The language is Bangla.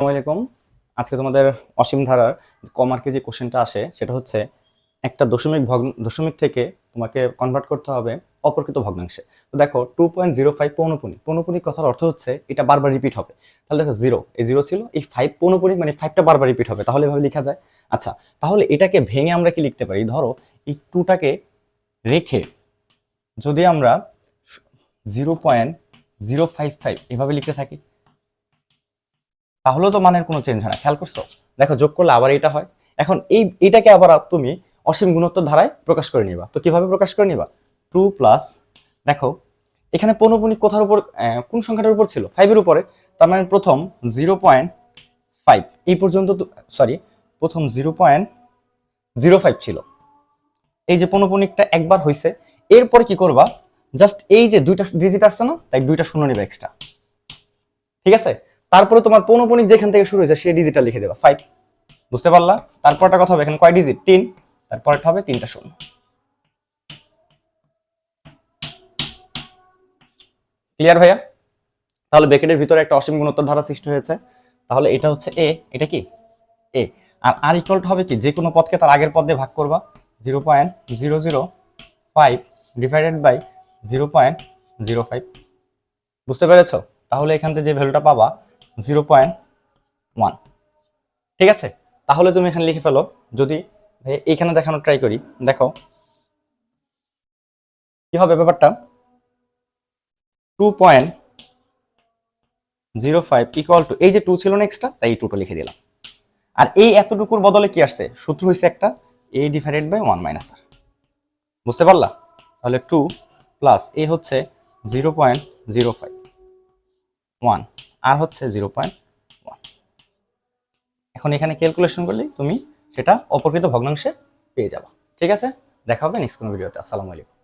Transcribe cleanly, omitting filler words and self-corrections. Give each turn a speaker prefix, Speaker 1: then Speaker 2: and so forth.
Speaker 1: আসসালামু আলাইকুম। আজকে তোমাদের অসীম ধারার কমার্কে যে কোশ্চেনটা আসে সেটা হচ্ছে একটা দশমিক থেকে তোমাকে কনভার্ট করতে হবে অপ্রকৃত ভগ্নাংশে। তো দেখো 2.05 পৌনপুনিক কথার অর্থ হচ্ছে এটা বারবার রিপিট হবে। তাহলে দেখো জিরো ছিল, এই 5 পৌনপুনিক মানে 5টা বারবার রিপিট হবে, তাহলে এভাবে লেখা যায়। আচ্ছা, তাহলে এটাকে ভেঙে আমরা কি লিখতে পারি? ধরো এই 2টাকে রেখে যদি আমরা 0.055 এভাবে লিখতে থাকি, তাহলেও তো মানের কোনো চেঞ্জ হয় না। খেয়াল করছো? দেখো যোগ করলে আবার এটা হয়। এখন এটাকে আবার তুমি অসীম গুণোত্তর ধারায় প্রকাশ করে নিবা। তো কিভাবে প্রকাশ করে নিবা? 2 প্লাস, দেখো এখানে পৌনপুনিক কোথার উপর, কোন সংখ্যাটার উপর ছিল? 5 এর উপরে। তার মানে প্রথম 0.5 এই পর্যন্ত, সরি, প্রথম 0.05 ছিল। এই যে পৌনপুনিকটা একবার হইছে, এরপরে কি করবা? জাস্ট এই যে দুইটা ডিজিট আসছে না, তাই দুইটা শূন্য নিবা এক্সট্রা। ঠিক আছে? তারপরে তোমার পৌনপুনিক যেখান থেকে শুরু হয়েছে সেই ডিজিটটা লিখে দেবা 5। বুঝতে পারলা? তারপরটা কথা হবে এখানে কয় ডিজিট? 3। তারপরটা হবে 3টা শূন্য। ক্লিয়ার ভাইয়া? তাহলে ব্র্যাকেটের ভিতরে একটা অসীম গুণোত্তর ধারা সৃষ্টি হয়েছে। তাহলে এটা হচ্ছে এ, এটা কি এ। আর ইকুয়াল টু হবে কি, যে কোনো পদকে তার আগের পদ দিয়ে ভাগ করবা। 0.005 ডিভাইডেড বাই 0.05। বুঝতে পেরেছো? তাহলে এখান থেকে যে ভ্যালুটা পাবা 0.1। ঠিক আছে? তাহলে তুমি এখানে লিখে ফেলো। যদি এইখানে দেখানোর ট্রাই করি, দেখো কি হবে ব্যাপারটা। 2.05 ইকুয়াল টু, এই যে 2 ছিল না এক্সট্রা, তাই এই 2টা লিখে দিলাম। আর এই এতটুকুর বদলে কি আসছে? সূত্র হয়েছে একটা, a ডিভাইডেড বাই 1 মাইনাস আর। বুঝতে পারলা? তাহলে 2 প্লাস এ হচ্ছে 0.05, 1 আর হচ্ছে 0.1। এখন এখানে ক্যালকুলেশন করলে তুমি সেটা অপ্রকৃত ভগ্নাংশে পেয়ে যাবা। ঠিক আছে? দেখা হবে নেক্সট কোনো ভিডিওতে। আসসালামু আলাইকুম।